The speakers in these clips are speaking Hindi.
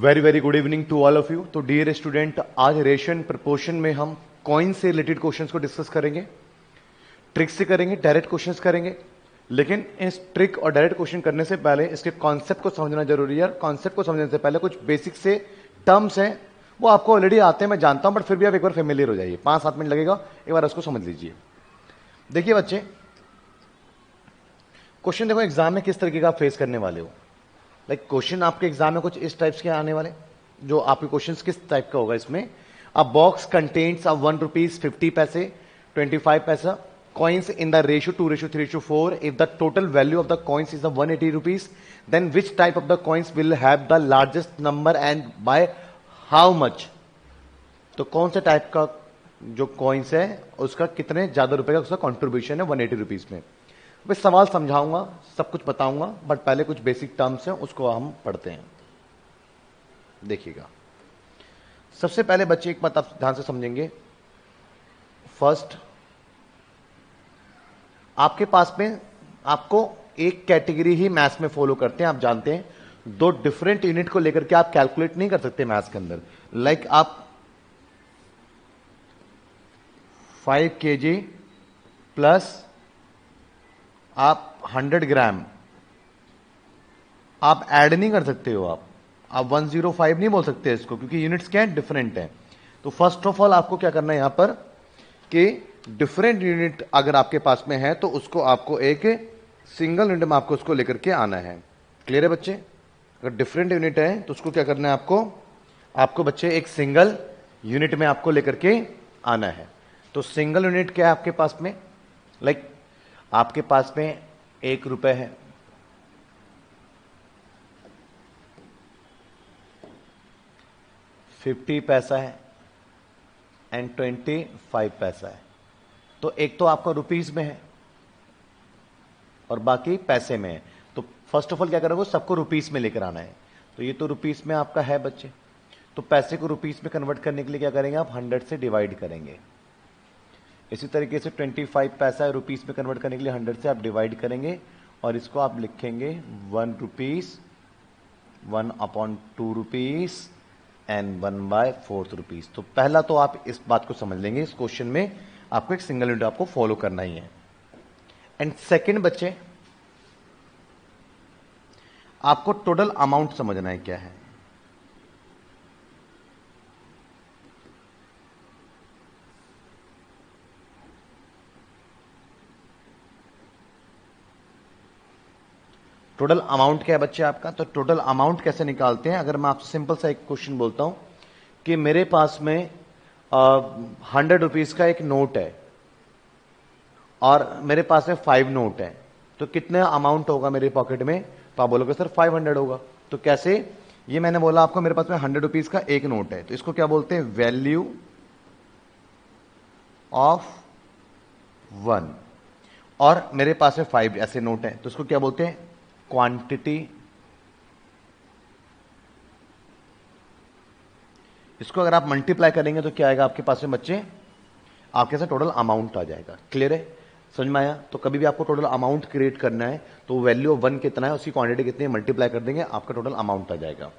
Very very good evening to all of you. तो डियर स्टूडेंट, आज रेशन प्रपोर्शन में हम कॉइन से रिलेटेड क्वेश्चंस को डिस्कस करेंगे, ट्रिक से करेंगे, डायरेक्ट क्वेश्चंस करेंगे। लेकिन इस ट्रिक और डायरेक्ट क्वेश्चन करने से पहले इसके कॉन्सेप्ट को समझना जरूरी है। कॉन्सेप्ट को समझने से पहले कुछ बेसिक से टर्म्स हैं, वो आपको ऑलरेडी आते हैं, मैं जानता हूं, बट फिर भी आप एक बार फेमिलियर हो जाइए। 5-7 मिनट लगेगा, एक बार उसको समझ लीजिए। देखिए बच्चे, क्वेश्चन देखो एग्जाम में किस तरीके का आप फेस करने वाले हो। लाइक क्वेश्चन आपके एग्जाम में कुछ इस टाइप्स के आने वाले, जो आपके क्वेश्चंस किस टाइप का होगा इसमें। अ बॉक्स कंटेन्स अ 1 रुपीज 50 पैसे 25 पैसा coins in the ratio 2:3:4. If the total value of the coins is the 180 rupees, then which type of the coins will have the largest number and by how much? तो कौन से टाइप का जो कॉइन्स है उसका कितने ज्यादा रुपए का उसका कंट्रीब्यूशन है 180 रुपीज में। मैं सवाल समझाऊंगा, सब कुछ बताऊंगा, बट पहले कुछ बेसिक टर्म्स हैं उसको हम पढ़ते हैं। देखिएगा, सबसे पहले बच्चे एक बात आप ध्यान से समझेंगे। फर्स्ट, आपके पास में आपको एक कैटेगरी ही मैथ्स में फॉलो करते हैं, आप जानते हैं। दो डिफरेंट यूनिट को लेकर के आप कैलकुलेट नहीं कर सकते मैथ्स के अंदर। लाइक आप 5 kg प्लस आप 100 ग्राम आप ऐड नहीं कर सकते हो। आप 105 नहीं बोल सकते इसको, क्योंकि यूनिट्स क्या है, डिफरेंट है। तो फर्स्ट ऑफ ऑल आपको क्या करना है यहां पर कि डिफरेंट यूनिट अगर आपके पास में है तो उसको आपको एक सिंगल यूनिट में आपको उसको लेकर के आना है। क्लियर है बच्चे? अगर डिफरेंट यूनिट है तो उसको क्या करना है आपको बच्चे एक सिंगल यूनिट में आपको लेकर के आना है। तो सिंगल यूनिट क्या है आपके पास में? लाइक आपके पास में 1 रुपए है, 50 पैसा है एंड 25 पैसा है। तो एक तो आपका रुपीज में है और बाकी पैसे में है। तो फर्स्ट ऑफ ऑल क्या करोगे, सबको रुपीज में लेकर आना है। तो ये तो रुपीज में आपका है बच्चे, तो पैसे को रुपीज में कन्वर्ट करने के लिए क्या करेंगे आप 100 से डिवाइड करेंगे। इसी तरीके से 25 पैसा है, रुपीज में कन्वर्ट करने के लिए 100 से आप डिवाइड करेंगे और इसको आप लिखेंगे 1 रुपीज 1/2 रुपीज एंड 1/4 रुपीज। तो पहला तो आप इस बात को समझ लेंगे, इस क्वेश्चन में आपको एक सिंगल यूनिट आपको फॉलो करना ही है। एंड सेकंड बच्चे, आपको टोटल अमाउंट समझना है क्या है। टोटल अमाउंट क्या है बच्चे आपका? तो टोटल अमाउंट कैसे निकालते हैं? अगर मैं आपसे सिंपल सा एक क्वेश्चन बोलता हूं कि मेरे पास में 100 रुपीज का एक नोट है और मेरे पास में 5 नोट है, तो कितना अमाउंट होगा मेरे पॉकेट में? तो आप बोलोगे सर 500 होगा। तो कैसे? ये मैंने बोला आपको, मेरे पास में 100 रुपीज का एक नोट है, तो इसको क्या बोलते हैं? Value of 1। और मेरे पास में 5 ऐसे नोट है, तो इसको क्या बोलते हैं? क्वांटिटी। इसको अगर आप मल्टीप्लाई करेंगे तो क्या आएगा आपके पास में बच्चे? आपके साथ टोटल अमाउंट आ जाएगा। क्लियर है? समझ में आया? तो कभी भी आपको टोटल अमाउंट क्रिएट करना है तो वैल्यू ऑफ 1 कितना है, उसकी क्वांटिटी कितनी है, मल्टीप्लाई कर देंगे, आपका टोटल अमाउंट आ जाएगा।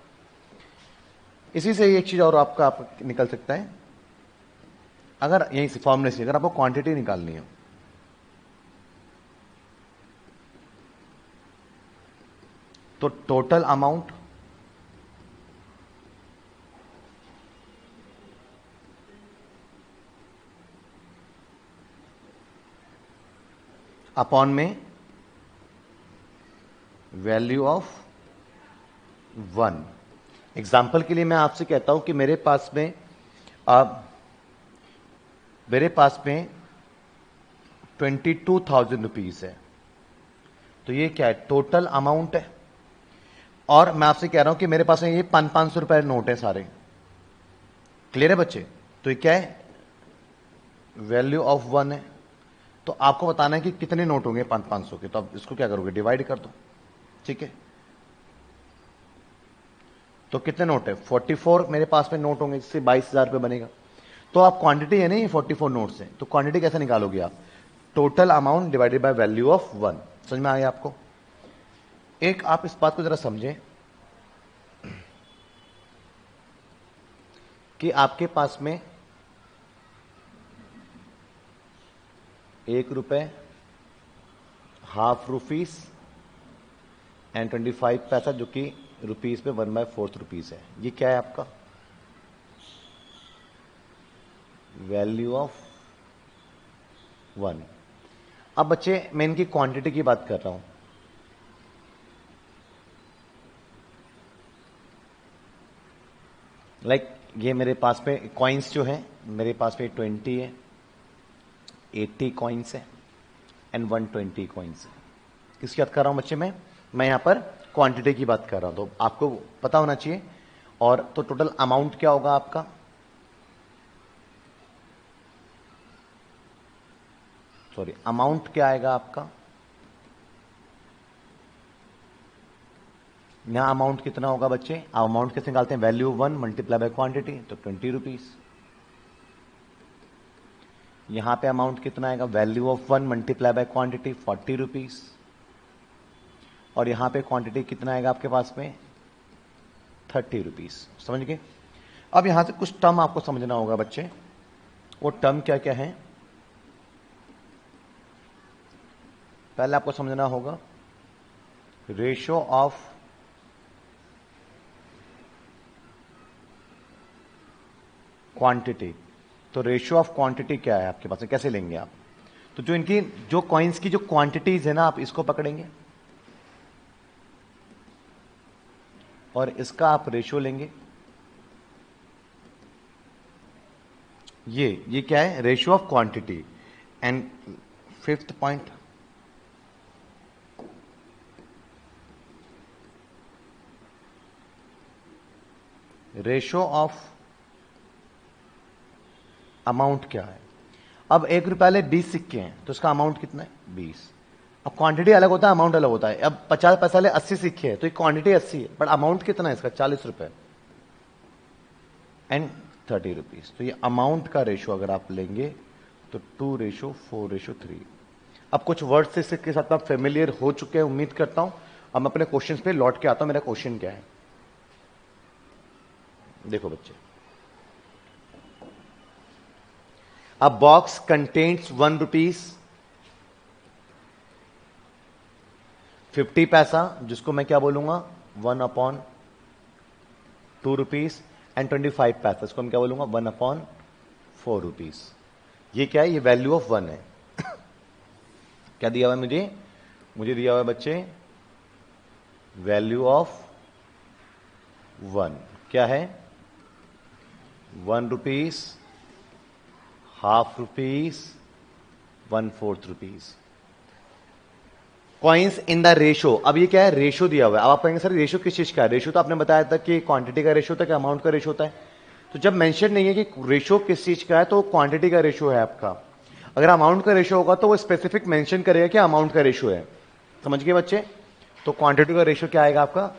इसी से एक चीज और आपका निकल सकता है, अगर यही फॉर्मूले से अगर आपको क्वांटिटी निकालनी है तो टोटल अमाउंट अपॉन में वैल्यू ऑफ 1। एग्जाम्पल के लिए मैं आपसे कहता हूं कि मेरे पास में 22,000 रुपीज है, तो ये क्या है? टोटल अमाउंट है। और मैं आपसे कह रहा हूं कि मेरे पास में ये 500 रुपए नोट है सारे। क्लियर है बच्चे? तो ये क्या है? वैल्यू ऑफ 1 है। तो आपको बताना है कि कितने नोट होंगे 500 के, तो आप इसको क्या करोगे? डिवाइड कर दो। ठीक है, तो कितने नोट है? 44 मेरे पास में नोट होंगे, जिससे 22,000 रुपए बनेगा। तो आप क्वांटिटी है नहीं 44 नोट्स है, तो क्वांटिटी कैसे निकालोगे आप? Total amount divided by value of 1। समझ में आ गया आपको? एक आप इस बात को जरा समझें, कि आपके पास में 1 रुपए, हाफ रुपीस एंड 25 पैसा, जो कि रुपीस में 1/4 रुपीस है। ये क्या है आपका वैल्यू ऑफ 1। अब बच्चे मैं इनकी क्वांटिटी की बात कर रहा हूं। ये मेरे पास में कॉइन्स जो है, मेरे पास में 20 है, 80 कॉइन्स है एंड 120 कॉइन्स है। किसकी बात कर रहा हूं बच्चे मैं यहां पर क्वांटिटी की बात कर रहा हूं, तो आपको पता होना चाहिए। और तो टोटल अमाउंट क्या होगा आपका, सॉरी अमाउंट क्या आएगा आपका, यहां अमाउंट कितना होगा बच्चे, अमाउंट कैसे निकालते हैं, वैल्यू 1 मल्टीप्लाई बाय क्वांटिटी, तो 20 रुपीज। यहां पे अमाउंट कितना आएगा, value of 1 multiply by quantity 40 rupees. और यहां पे क्वांटिटी कितना आएगा आपके पास में 30 रुपीज। समझ गए। अब यहां से कुछ टर्म आपको समझना होगा बच्चे, वो टर्म क्या क्या है पहले आपको समझना होगा। रेशियो ऑफ क्वांटिटी, तो रेशियो ऑफ क्वांटिटी क्या है आपके पास में, कैसे लेंगे आप, तो जो इनकी जो कॉइन्स की जो क्वांटिटीज है ना, आप इसको पकड़ेंगे और इसका आप रेशियो लेंगे। ये क्या है, ratio of quantity. And 5th point, ratio of amount क्या है। अब 1 रुपए वाले 20 सिक्के हैं, तो इसका अमाउंट कितना है 20। अब क्वांटिटी अलग होता है, अमाउंट अलग होता है। अब 50 पैसे वाले 80 सिक्के हैं, तो ये क्वांटिटी 80 है, बट अमाउंट कितना है इसका 40 रुपए एंड 30 रुपीज। तो ये अमाउंट का रेशियो अगर आप लेंगे तो 2:4:3। अब कुछ वर्ड्स इसके साथ आप फेमिलियर हो चुके हैं उम्मीद करता हूं। अब मैं अपने क्वेश्चन पे लौट के आता हूं। मेरा क्वेश्चन क्या है, देखो बच्चे, अ बॉक्स कंटेन्स 1 रुपीज 50 पैसा, जिसको मैं क्या बोलूंगा 1/2 रुपीज एंड 25 पैसा, इसको हम क्या बोलूंगा 1/4 रुपीज। ये क्या है, ये वैल्यू ऑफ 1 है। क्या दिया हुआ है मुझे दिया हुआ है बच्चे वैल्यू ऑफ 1 क्या है 1 rupees, half rupees, 1/4 rupees. Coins in the ratio. अब ये क्या है, रेशो दिया हुआ है। अब आप कहेंगे सर रेशो किस चीज का है, रेशो तो आपने बताया था कि क्वांटिटी का रेशो होता है कि अमाउंट का रेशो होता है। तो जब मेंशन नहीं है कि रेशो किस चीज का है, तो क्वांटिटी का रेशो है आपका। अगर अमाउंट का रेशो होगा तो वो स्पेसिफिक मेंशन करेगा कि अमाउंट का रेशो है। समझ गए बच्चे। तो क्वांटिटी का रेशो क्या आएगा आपका,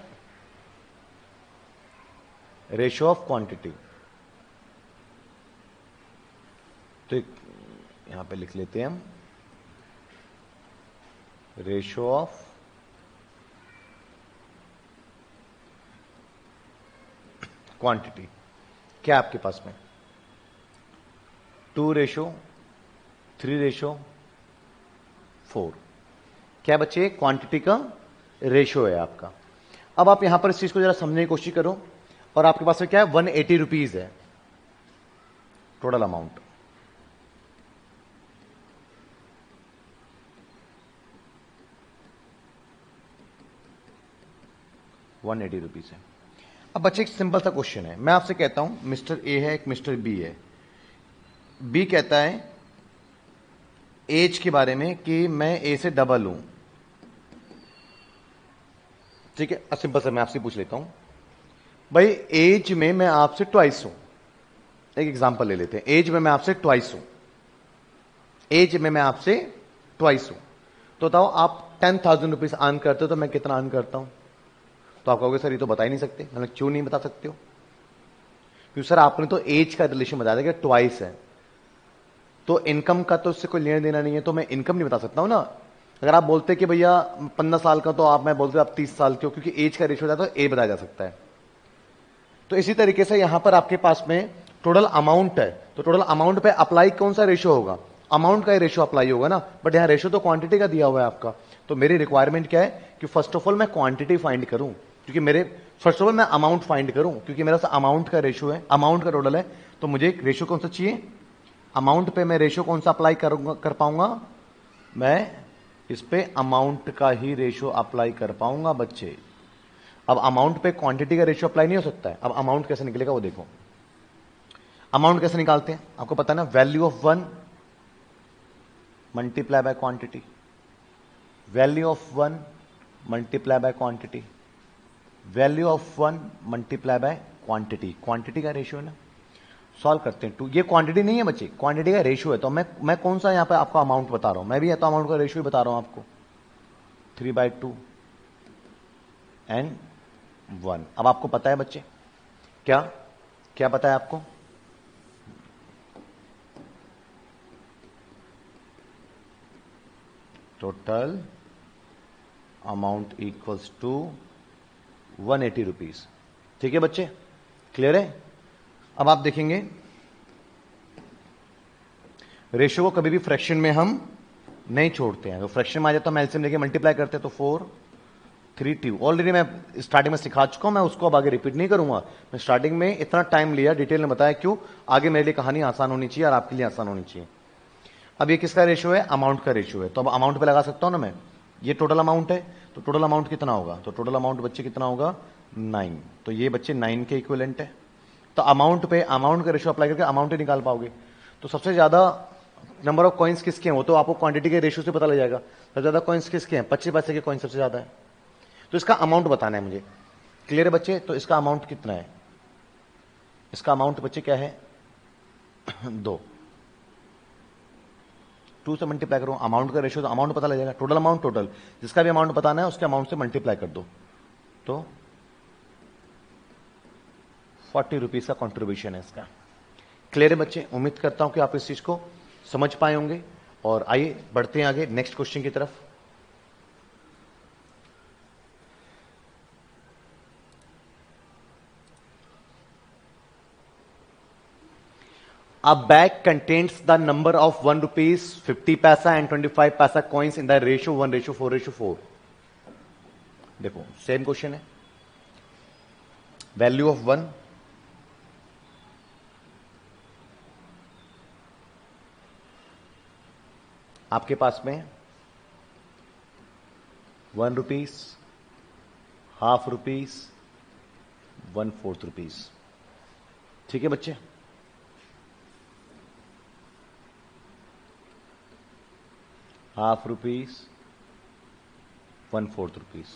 रेशो ऑफ क्वांटिटी। तो यहां पे लिख लेते हैं हम रेशो ऑफ क्वांटिटी। क्या आपके पास में 2:3:4 क्या बच्चे, क्वांटिटी का रेशो है आपका। अब आप यहां पर इस चीज को जरा समझने की कोशिश करो। और आपके पास में क्या है 180 रुपीज है टोटल अमाउंट। ₹180 है। अब बच्चे एक सिंपल सा क्वेश्चन है, मैं आपसे कहता हूं मिस्टर ए है, एक मिस्टर बी है। बी कहता है एज के बारे में कि मैं ए से डबल हूं। ठीक है, सिंपल सा मैं आपसे पूछ लेता हूं भाई, एज में मैं आपसे ट्वाइस हूं। एक एग्जांपल ले लेते हैं, एज में मैं आपसे ट्वाइस हूं, एज में मैं आपसे ट्वाइस हूं। तो बताओ आप 10,000 रुपीज अर्न करते हो तो मैं कितना अर्न करता हूं। तो आप कहोगे सर ये तो बता ही नहीं सकते। मैंने क्यों नहीं बता सकते हो, क्योंकि सर आपने तो एज का रिलेशन बताया था कि ट्वाइस है, तो इनकम का तो उससे कोई लेना देना नहीं है, तो मैं इनकम नहीं बता सकता हूं ना। अगर आप बोलते कि भैया 15 साल का, तो आप मैं बोलते आप 30 साल के हो, क्योंकि एज का रेशियो होता है तो ए बताया जा सकता है। तो इसी तरीके से यहां पर आपके पास में टोटल अमाउंट है, तो टोटल अमाउंट पे अप्लाई कौन सा रेशियो होगा, अमाउंट का ही रेशियो अप्लाई होगा ना, बट यहां रेशियो तो क्वांटिटी का दिया हुआ है आपका। तो मेरी रिक्वायरमेंट क्या है कि फर्स्ट ऑफ ऑल मैं क्वांटिटी फाइंड करूं, क्योंकि मेरे फर्स्ट ऑफ ऑल मैं अमाउंट फाइंड करूं, क्योंकि मेरा अमाउंट का रेशियो है, अमाउंट का टोटल है, तो मुझे रेशियो कौन सा चाहिए, अमाउंट पे मैं रेशियो कौन सा अप्लाई कर पाऊंगा, मैं इस पे अमाउंट का ही रेशियो अप्लाई कर पाऊंगा बच्चे। अब अमाउंट पे क्वांटिटी का रेशियो अप्लाई नहीं हो सकता है। अब अमाउंट कैसे निकलेगा वो देखो। अमाउंट कैसे निकालते हैं आपको पता है ना, value of one multiply by quantity, value of one multiply by quantity, value of one multiply by quantity, quantity का रेशियो है ना। सॉल्व करते हैं। टू, ये क्वांटिटी नहीं है बच्चे, क्वांटिटी का रेशियो है। तो मैं कौन सा यहां पे आपको अमाउंट बता रहा हूं, मैं भी या तो अमाउंट का रेशियो बता रहा हूं आपको, 3/2 एंड 1। अब आपको पता है बच्चे, क्या क्या पता है आपको, total amount equals to 180 rupees. ठीक है बच्चे, क्लियर है। अब आप देखेंगे रेशियो को कभी भी फ्रैक्शन में हम नहीं छोड़ते हैं। तो फ्रैक्शन में आ जाता है, मैं एलसीएम लेके मल्टीप्लाई करते हैं, तो 4 3 2। ऑलरेडी मैं स्टार्टिंग में सिखा चुका हूं, मैं उसको अब आगे रिपीट नहीं करूंगा। मैं स्टार्टिंग में इतना टाइम लिया, डिटेल में बताया क्यों, आगे मेरे लिए कहानी आसान होनी चाहिए और आपके लिए आसान होनी चाहिए। अब ये किसका रेशियो है, अमाउंट का रेशियो है, तो अब अमाउंट पे लगा सकता हूं ना मैं। ये टोटल अमाउंट है, तो टोटल अमाउंट कितना होगा, तो टोटल अमाउंट बच्चे कितना होगा, 9। तो ये बच्चे 9 के इक्विवेलेंट है। तो अमाउंट पे अमाउंट का रेशियो अप्लाई करके अमाउंट ही निकाल पाओगे। तो सबसे ज्यादा नंबर ऑफ कॉइन्स किसके हैं, वो तो आपको क्वांटिटी के रेशियो से पता लग जाएगा। सबसे ज्यादा कॉइन्स किसके हैं, 25 पैसे के कॉइन सबसे ज्यादा है। तो इसका अमाउंट बताना है मुझे, क्लियर है बच्चे। तो इसका अमाउंट कितना है, इसका अमाउंट बच्चे क्या है 2 से मल्टीप्लाई करो, अमाउंट का रेशियो, तो अमाउंट पता लग जाएगा। टोटल अमाउंट, टोटल जिसका भी अमाउंट बताना है उसके अमाउंट से मल्टीप्लाई कर दो, तो 40 रुपीज का कॉन्ट्रीब्यूशन है इसका। क्लियर है बच्चे, उम्मीद करता हूं कि आप इस चीज को समझ पाए होंगे। और आइए बढ़ते हैं आगे नेक्स्ट क्वेश्चन की तरफ। A bag contains the number of 1 rupees 50 paisa and 25 paisa coins in the ratio 1:4:4। देखो सेम क्वेश्चन है, वैल्यू ऑफ 1, आपके पास में 1 रुपीज, हाफ रुपीज, 1/4 रुपीज। ठीक है बच्चे, हाफ रुपीज, 1/4 रुपीज।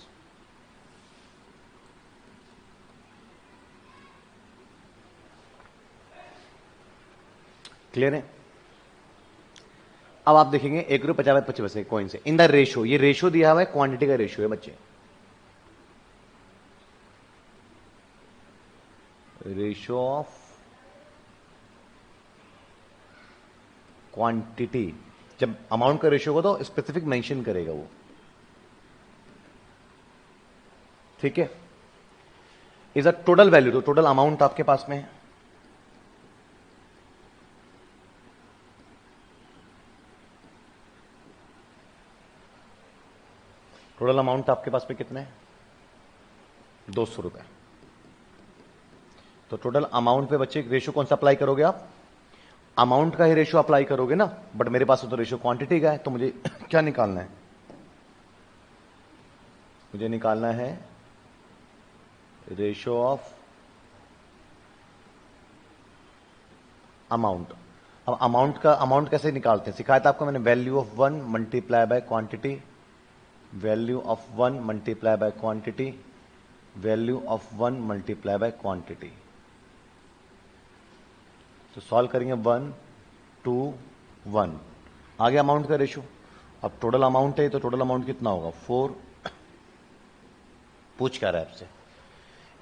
क्लियर है। अब आप देखेंगे 1 रुपये 50 पैसे कॉइन से इन द रेशियो, ये रेशियो दिया हुआ है, क्वांटिटी का रेशियो है बच्चे, रेशियो ऑफ क्वांटिटी। जब अमाउंट का रेशियो होगा तो स्पेसिफिक मेंशन करेगा वो। ठीक है, इज अ टोटल वैल्यू, तो टोटल अमाउंट आपके पास में है, टोटल अमाउंट आपके पास में कितने हैं, 200 रुपए। तो टोटल अमाउंट पे बच्चे रेशियो कौन सा अप्लाई करोगे आप, अमाउंट का ही रेशियो अप्लाई करोगे ना, बट मेरे पास तो रेशियो क्वांटिटी का है। तो मुझे क्या निकालना है, मुझे निकालना है रेशियो ऑफ अमाउंट। अब अमाउंट कैसे निकालते हैं सिखाया था आपको मैंने, value of 1 multiply by quantity, value of 1 multiply by quantity, value of 1 multiply by quantity. तो सॉल्व करेंगे 1 2 1, आ गया अमाउंट का रेशियो। अब टोटल अमाउंट है, तो टोटल अमाउंट कितना होगा 4। पूछ क्या रहा है आपसे,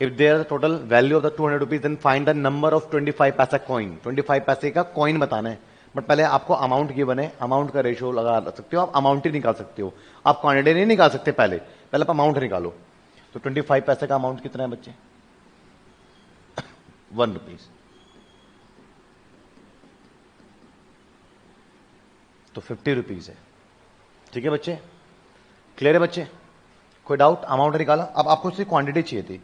if there the total value of the 200 rupees then find the number of 25 paisa coin. 25 पैसे का कॉइन बताना है, बट पहले आपको अमाउंट गिवन है, अमाउंट का रेशियो लगा सकते हो आप, अमाउंट ही निकाल सकते हो आप, क्वांटिटी नहीं निकाल सकते। पहले आप अमाउंट निकालो। तो 25 पैसे का अमाउंट कितना है बच्चे 1 रुपीज। तो 50 रुपीज है। ठीक है बच्चे, क्लियर है बच्चे? कोई डाउट? अमाउंट निकाला। अब आपको सिर्फ क्वांटिटी चाहिए थी,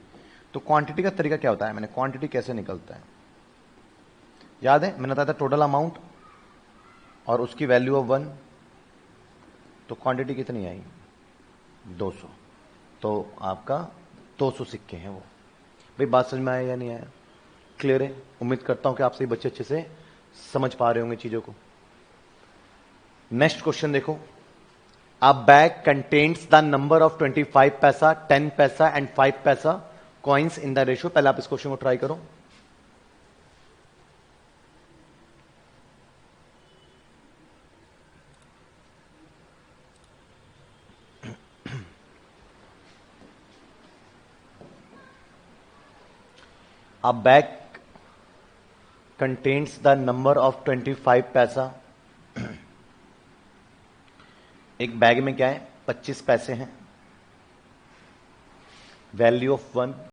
तो क्वांटिटी का तरीका क्या होता है, मैंने क्वांटिटी कैसे निकलता है याद है? मैंने बताया था टोटल अमाउंट और उसकी वैल्यू ऑफ 1, तो क्वांटिटी कितनी आई? 200। तो आपका 200 सिक्के हैं वो। भाई बात समझ में आया या नहीं आया? क्लियर है? उम्मीद करता हूं कि आप सभी बच्चे अच्छे से समझ पा रहे होंगे चीजों को। नेक्स्ट क्वेश्चन देखो, अ bag contains the number of 25 पैसा, 10 पैसा एंड 5 पैसा कॉइन्स इन द रेशियो। पहले आप इस क्वेश्चन को ट्राई करो। A bag contains the number of 25 पैसा। एक बैग में क्या है? 25 पैसे हैं। Value of 1